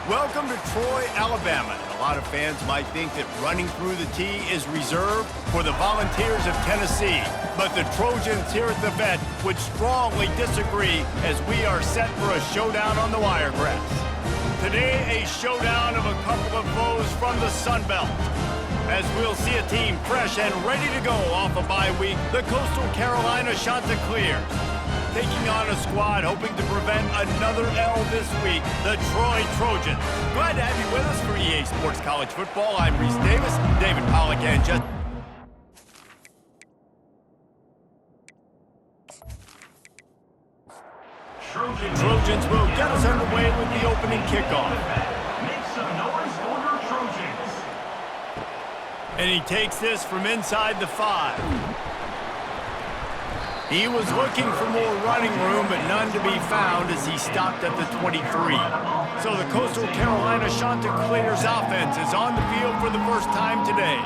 Welcome to Troy, Alabama. And a lot of fans might think that running through the tee is reserved for the Volunteers of Tennessee. But the Trojans here at the Vet would strongly disagree as we are set for a showdown on the Wiregrass. Today, a showdown of a couple of foes from the Sun Belt. As we'll see a team fresh and ready to go off a bye week, the Coastal Carolina Chanticleers. Taking on a squad hoping to prevent another L this week, the Troy Trojans. Glad to have you with us for EA Sports College Football. I'm Reese Davis, David Pollack, and just... Trojans will get us underway with the opening kickoff. Make some noise for your Trojans. And he takes this from inside the 5. He was looking for more running room, but none to be found as he stopped at the 23. So the Coastal Carolina Chanticleers offense is on the field for the first time today.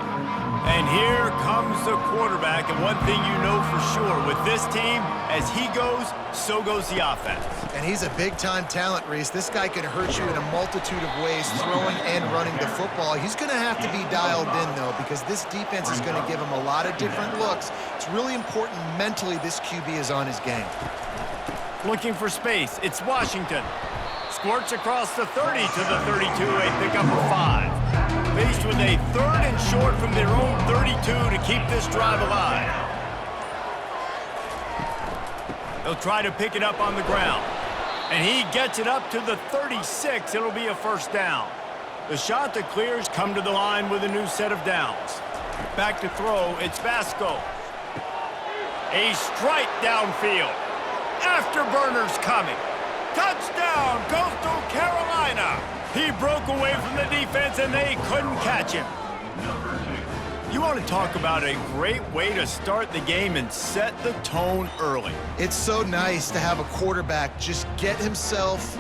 And here comes the quarterback, and one thing you know for sure, with this team, as he goes, so goes the offense. And he's a big-time talent, Reese. This guy can hurt you in a multitude of ways, throwing and running the football. He's going to have to be dialed in, though, because this defense is going to give him a lot of different looks. It's really important mentally this QB is on his game. Looking for space. It's Washington. Squirts across the 30 to the 32. A pickup of 5. Faced with a 3rd and short from their own 32 to keep this drive alive. They'll try to pick it up on the ground. And he gets it up to the 36. It'll be a first down. The Chanticleers come to the line with a new set of downs. Back to throw, it's Vasco. A strike downfield. Afterburners coming. Touchdown, Coastal Carolina. He broke away from the defense, and they couldn't catch him. You want to talk about a great way to start the game and set the tone early. It's so nice to have a quarterback just get himself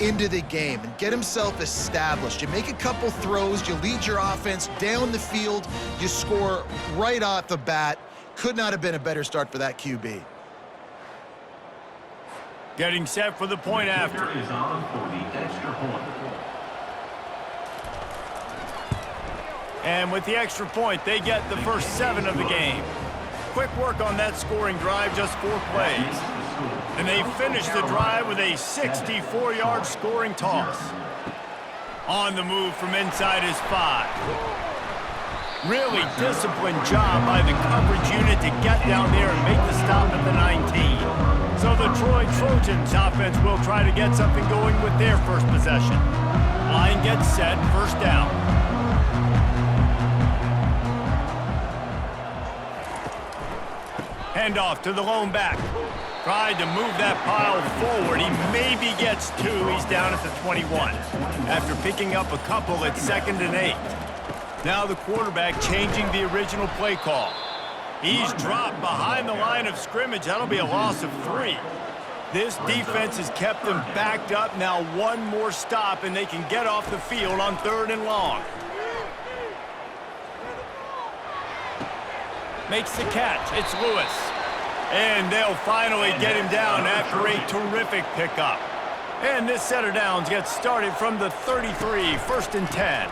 into the game and get himself established. You make a couple throws, you lead your offense down the field, you score right off the bat. Could not have been a better start for that QB. Getting set for the point after. Is on for the extra point. And with the extra point, they get the first 7 of the game. Quick work on that scoring drive, just 4 plays. And they finish the drive with a 64-yard scoring toss. On the move from inside his 5. Really disciplined job by the coverage unit to get down there and make the stop at the 19. So the Troy Trojans offense will try to get something going with their first possession. Line gets set, first down. Handoff to the lone back. Tried to move that pile forward. He maybe gets 2. He's down at the 21. After picking up a couple, it's 2nd and 8. Now the quarterback changing the original play call. He's dropped behind the line of scrimmage. That'll be a loss of 3. This defense has kept them backed up. Now one more stop, and they can get off the field on 3rd and long. Makes the catch. It's Lewis. And they'll finally get him down after a terrific pickup. And this set of downs gets started from the 33, 1st and 10.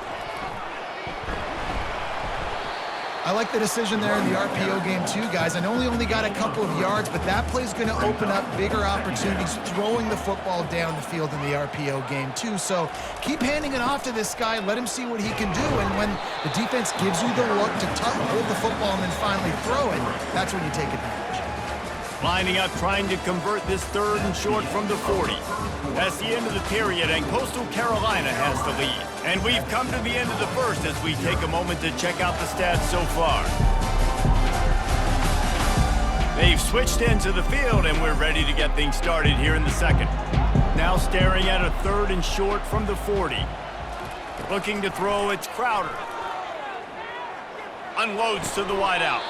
I like the decision there in the RPO game too, guys. I know he only got a couple of yards, but that play's going to open up bigger opportunities throwing the football down the field in the RPO game too. So keep handing it off to this guy. Let him see what he can do. And when the defense gives you the look to hold the football and then finally throw it, that's when you take advantage. Lining up, trying to convert this 3rd and short from the 40. That's the end of the period, and Coastal Carolina has the lead. And we've come to the end of the first as we take a moment to check out the stats so far. They've switched into the field, and we're ready to get things started here in the second. Now staring at a 3rd and short from the 40. Looking to throw, it's Crowder. Unloads to the wideout.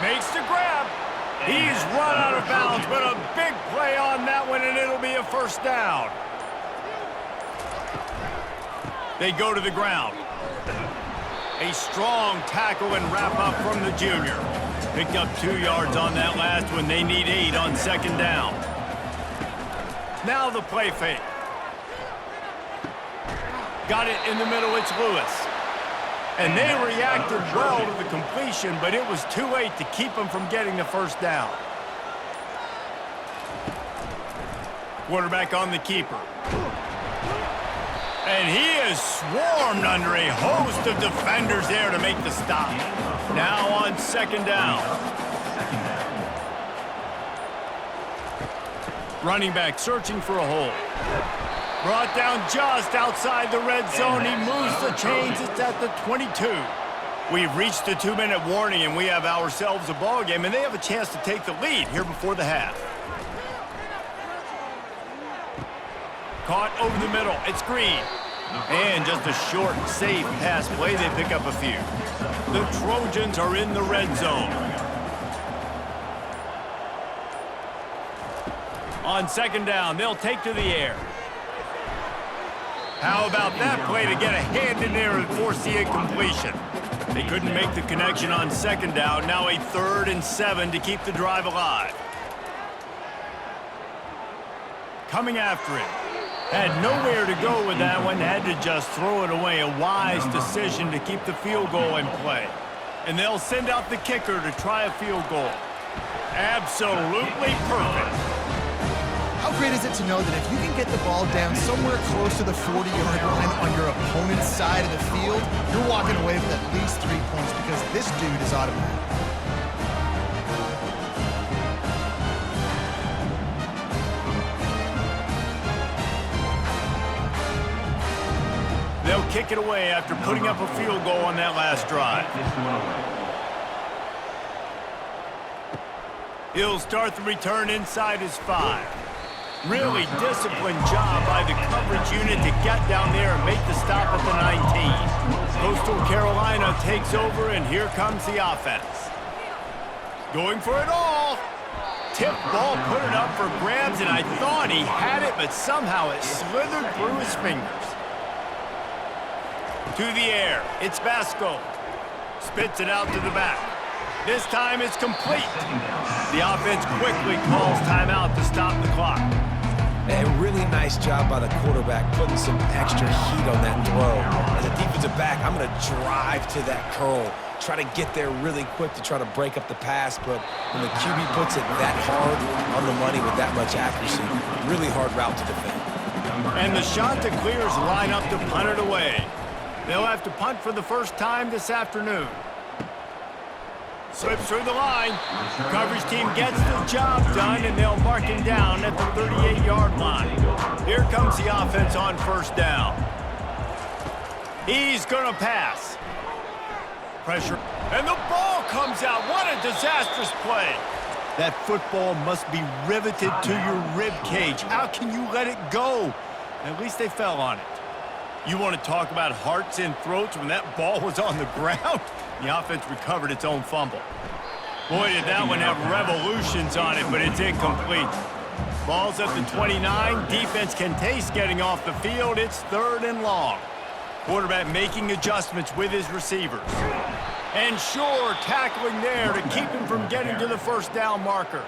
Makes the grab. He's run out of bounds, but a big play on that one, and it'll be a first down. They go to the ground. A strong tackle and wrap up from the junior. Picked up 2 yards on that last one. They need 8 on 2nd down. Now the play fake. Got it in the middle, it's Lewis. And they reacted well to the completion, but it was too late to keep them from getting the first down. Quarterback on the keeper. And he is swarmed under a host of defenders there to make the stop. Now on second down. Running back searching for a hole. Brought down just outside the red zone. He moves the chains. It's at the 22. We've reached the 2-minute warning, and we have ourselves a ball game, and they have a chance to take the lead here before the half. Caught over the middle. It's Green. And just a short, safe pass play. They pick up a few. The Trojans are in the red zone. On second down, they'll take to the air. How about that play to get a hand in there and force the incompletion? They couldn't make the connection on second down. Now a 3rd and 7 to keep the drive alive. Coming after it. Had nowhere to go with that one. Had to just throw it away. A wise decision to keep the field goal in play. And they'll send out the kicker to try a field goal. Absolutely perfect. How great is it to know that if you can get the ball down somewhere close to the 40-yard line on your opponent's side of the field, you're walking away with at least 3 points because this dude is automatic. They'll kick it away after putting up a field goal on that last drive. He'll start the return inside his 5. Really disciplined job by the coverage unit to get down there and make the stop at the 19. Coastal Carolina takes over, and here comes the offense. Going for it all. Tip ball, put it up for grabs, and I thought he had it, but somehow it slithered through his fingers. To the air, it's Vasco. Spits it out to the back. This time it's complete. The offense quickly calls timeout to stop the clock. A really nice job by the quarterback, putting some extra heat on that throw. As a defensive back, I'm going to drive to that curl, try to get there really quick to try to break up the pass, but when the QB puts it that hard on the money with that much accuracy, really hard route to defend. And the shot to clears line up to punt it away. They'll have to punt for the first time this afternoon. Slips through the line. Coverage team gets the job done, and they'll mark him down at the 38-yard line. Here comes the offense on first down. He's going to pass. Pressure. And the ball comes out. What a disastrous play. That football must be riveted to your rib cage. How can you let it go? At least they fell on it. You want to talk about hearts and throats when that ball was on the ground? The offense recovered its own fumble. Boy, did that one have revolutions on it, but it's incomplete. Ball's at the 29. Defense can taste getting off the field. It's 3rd and long. Quarterback making adjustments with his receivers. And sure, tackling there to keep him from getting to the first down marker.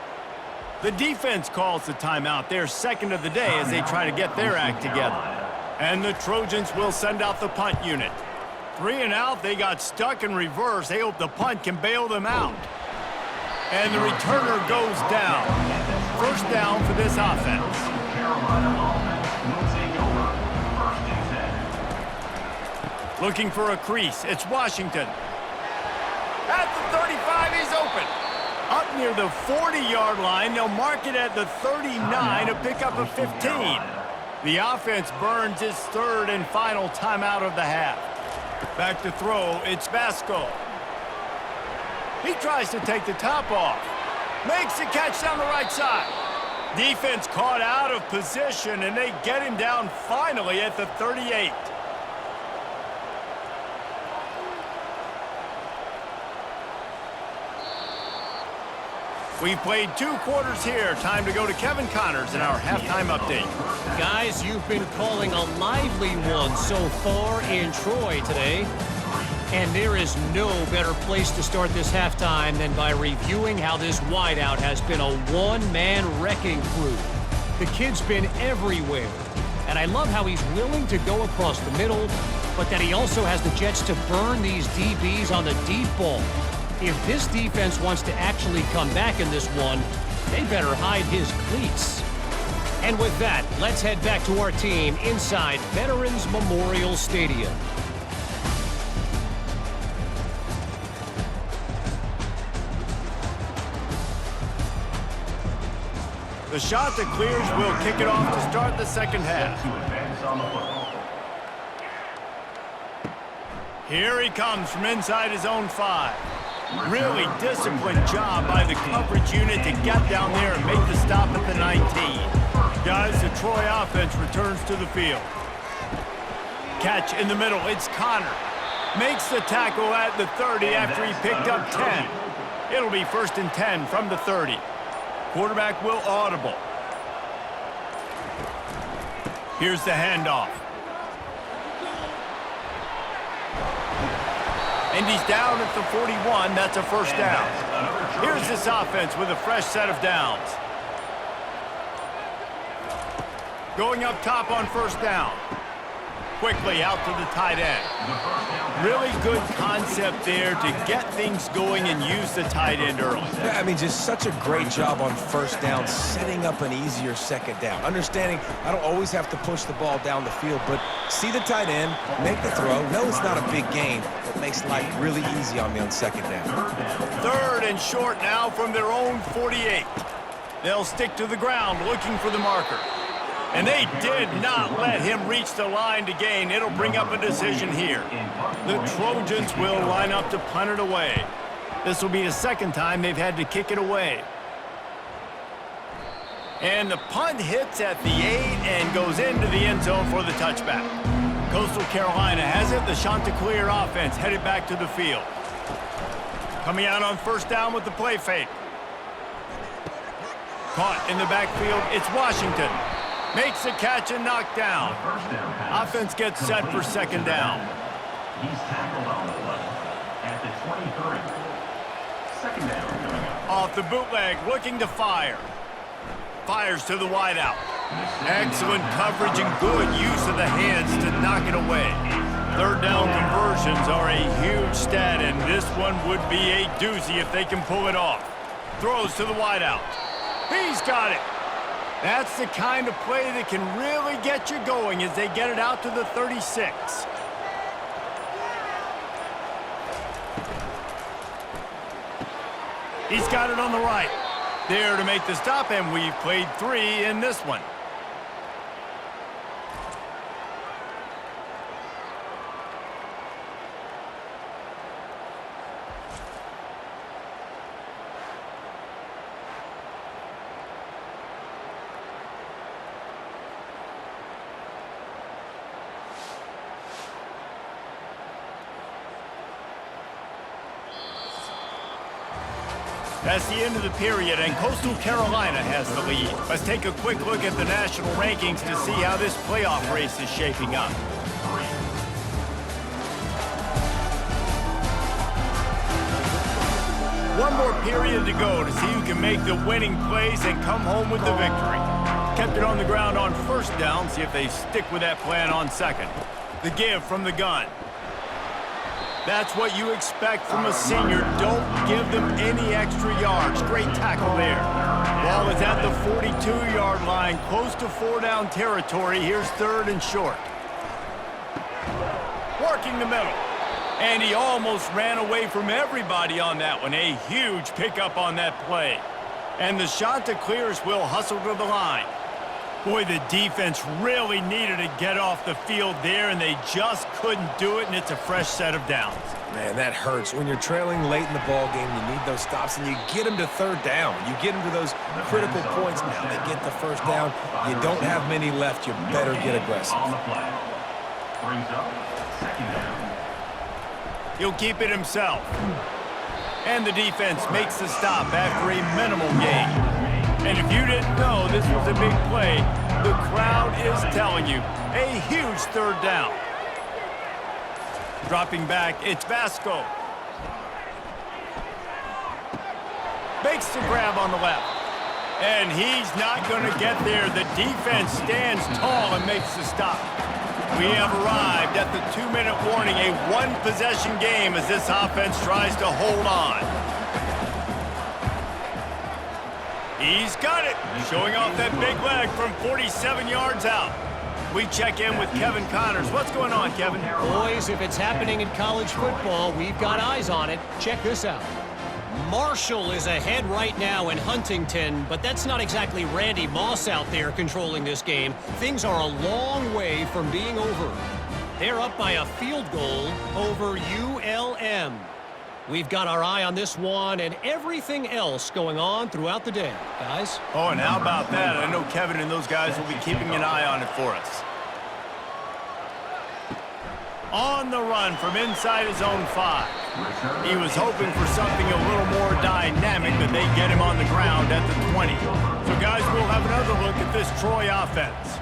The defense calls the timeout, their second of the day, as they try to get their act together. And the Trojans will send out the punt unit. 3 and out, they got stuck in reverse. They hope the punt can bail them out. And the returner goes down. First down for this offense. Looking for a crease, it's Washington. At the 35, he's open. Up near the 40-yard line, they'll mark it at the 39 to pick up a 15. The offense burns its 3rd and final timeout of the half. Back to throw, it's Vasco. He tries to take the top off. Makes the catch down the right side. Defense caught out of position, and they get him down finally at the 38. We've played 2 quarters here. Time to go to Kevin Connors in our halftime update. Guys, you've been calling a lively one so far in Troy today. And there is no better place to start this halftime than by reviewing how this wideout has been a one-man wrecking crew. The kid's been everywhere. And I love how he's willing to go across the middle, but that he also has the Jets to burn these DBs on the deep ball. If this defense wants to actually come back in this one, they better hide his cleats. And with that, let's head back to our team inside Veterans Memorial Stadium. The Chanticleers will kick it off to start the second half. To advance on the football. Here he comes from inside his own 5. Really disciplined job by the coverage unit to get down there and make the stop at the 19. Guys, the Troy offense returns to the field. Catch in the middle, it's Connor. Makes the tackle at the 30 after he picked up 10. It'll be 1st and 10 from the 30. Quarterback will audible. Here's the handoff. And he's down at the 41. That's a first down. Here's this offense with a fresh set of downs. Going up top on first down. Quickly out to the tight end. Really good concept there to get things going and use the tight end early. Yeah, I mean, just such a great job on first down, setting up an easier second down. Understanding I don't always have to push the ball down the field, but see the tight end, make the throw. No, it's not a big gain, but makes life really easy on me on second down. 3rd and short now from their own 48. They'll stick to the ground looking for the marker. And they did not let him reach the line to gain. It'll bring up a decision here. The Trojans will line up to punt it away. This will be the second time they've had to kick it away. And the punt hits at the 8 and goes into the end zone for the touchback. Coastal Carolina has it. The Chanticleer offense headed back to the field. Coming out on first down with the play fake. Caught in the backfield, it's Washington. Makes the catch and knocked down. Offense gets set for second down. He's tackled on the play at the 23. Second down coming up. Off the bootleg, looking to fire. Fires to the wideout. Excellent coverage and good use of the hands to knock it away. Third down conversions are a huge stat, and this one would be a doozy if they can pull it off. Throws to the wideout. He's got it. That's the kind of play that can really get you going as they get it out to the 36. He's got it on the right. There to make the stop, and we've played 3 in this one. That's the end of the period, and Coastal Carolina has the lead. Let's take a quick look at the national rankings to see how this playoff race is shaping up. One more period to go to see who can make the winning plays and come home with the victory. Kept it on the ground on first down. See if they stick with that plan on second. The give from the gun. That's what you expect from a senior. Don't give them any extra yards. Great tackle there. Ball is at the 42-yard line, close to 4-down territory. Here's 3rd and short. Working the middle. And he almost ran away from everybody on that one. A huge pickup on that play. And the Chanticleers will hustle to the line. Boy, the defense really needed to get off the field there, and they just couldn't do it, and it's a fresh set of downs. Man, that hurts. When you're trailing late in the ball game, you need those stops, and you get them to 3rd down. You get them to those critical points. Now they get the first down. You don't have many left. You better get aggressive. On the play. Brings up second down. He'll keep it himself. And the defense makes the stop after a minimal gain. And if you didn't know this was a big play, the crowd is telling you. A huge 3rd down. Dropping back, it's Vasco. Makes the grab on the left. And he's not going to get there. The defense stands tall and makes the stop. We have arrived at the 2-minute warning, a one-possession game as this offense tries to hold on. He's got it, showing off that big leg from 47 yards out. We check in with Kevin Connors. What's going on, Kevin? Boys, if it's happening in college football, we've got eyes on it. Check this out. Marshall is ahead right now in Huntington, but that's not exactly Randy Moss out there controlling this game. Things are a long way from being over. They're up by a field goal over ULM. We've got our eye on this one and everything else going on throughout the day. Guys? Oh, and how about that? I know Kevin and those guys will be keeping an eye on it for us. On the run from inside his own 5. He was hoping for something a little more dynamic, but they get him on the ground at the 20. So, guys, we'll have another look at this Troy offense.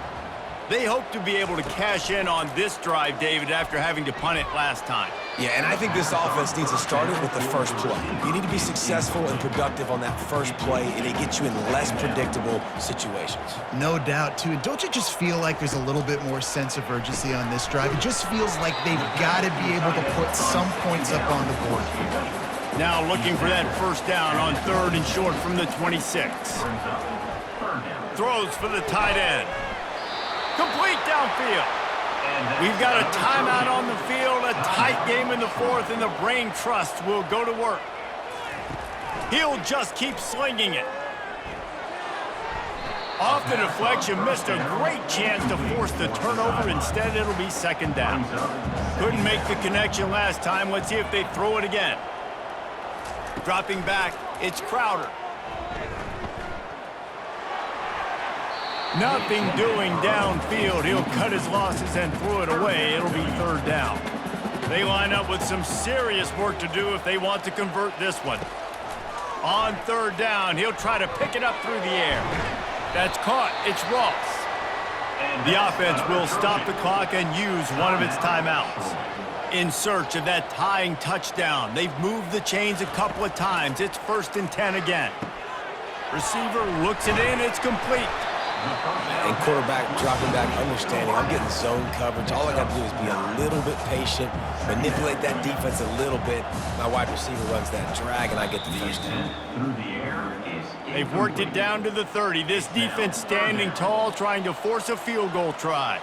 They hope to be able to cash in on this drive, David, after having to punt it last time. Yeah, and I think this offense needs to start it with the first play. You need to be successful and productive on that first play, and it gets you in less predictable situations. No doubt, too. And don't you just feel like there's a little bit more sense of urgency on this drive? It just feels like they've got to be able to put some points up on the board here. Now looking for that first down on 3rd and short from the 26. Throws for the tight end. Complete downfield. We've got a timeout on the field, a tight game in the 4th, and the Brain Trust will go to work. He'll just keep slinging it. Off the deflection, missed a great chance to force the turnover. Instead, it'll be 2nd down. Couldn't make the connection last time. Let's see if they throw it again. Dropping back, it's Crowder. Nothing doing downfield. He'll cut his losses and throw it away. It'll be 3rd down. They line up with some serious work to do if they want to convert this one. On 3rd down, he'll try to pick it up through the air. That's caught. It's Ross. The offense will stop the clock and use one of its timeouts. In search of that tying touchdown. They've moved the chains a couple of times. It's 1st and 10 again. Receiver looks it in. It's complete. And quarterback dropping back, understanding I'm getting zone coverage. All I got to do is be a little bit patient, manipulate that defense a little bit. My wide receiver runs that drag, and I get the first down. They've worked it down to the 30. This defense standing tall, trying to force a field goal try.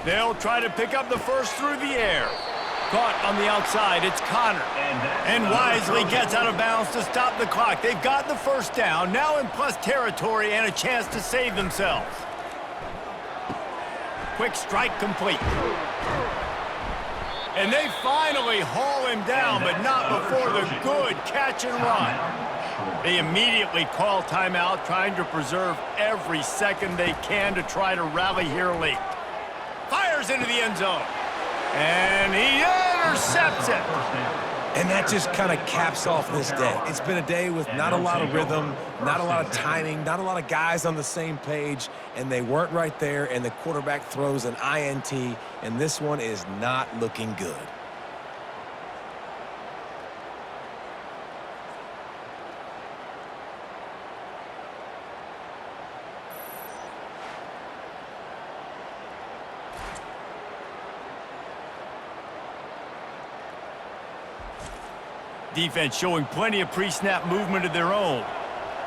They'll try to pick up the first through the air. Caught on the outside, it's Connor. And wisely gets out of bounds to stop the clock. They've got the first down, now in plus territory and a chance to save themselves. Quick strike complete. And they finally haul him down, but not before the good catch and run. They immediately call timeout, trying to preserve every second they can to try to rally here late. Fires into the end zone. And he intercepts it. And that just kind of caps off this day. It's been a day with not a lot of rhythm, not a lot of timing, not a lot of guys on the same page, and they weren't right there, and the quarterback throws an INT, and this one is not looking good. Defense showing plenty of pre-snap movement of their own.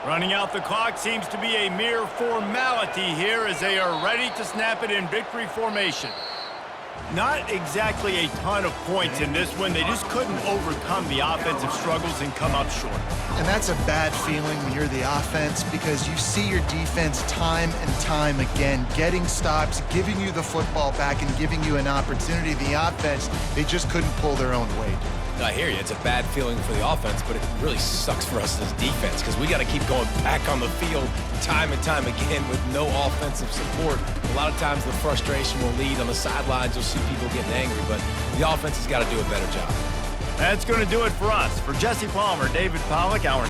Running out the clock seems to be a mere formality here as they are ready to snap it in victory formation. Not exactly a ton of points in this one. They just couldn't overcome the offensive struggles and come up short. And that's a bad feeling when you're the offense because you see your defense time and time again getting stops, giving you the football back, and giving you an opportunity. The offense, they just couldn't pull their own weight. I hear you. It's a bad feeling for the offense, but it really sucks for us as defense because we got to keep going back on the field time and time again with no offensive support. A lot of times the frustration will lead on the sidelines. You'll see people getting angry, but the offense has got to do a better job. That's going to do it for us. For Jesse Palmer, David Pollack, our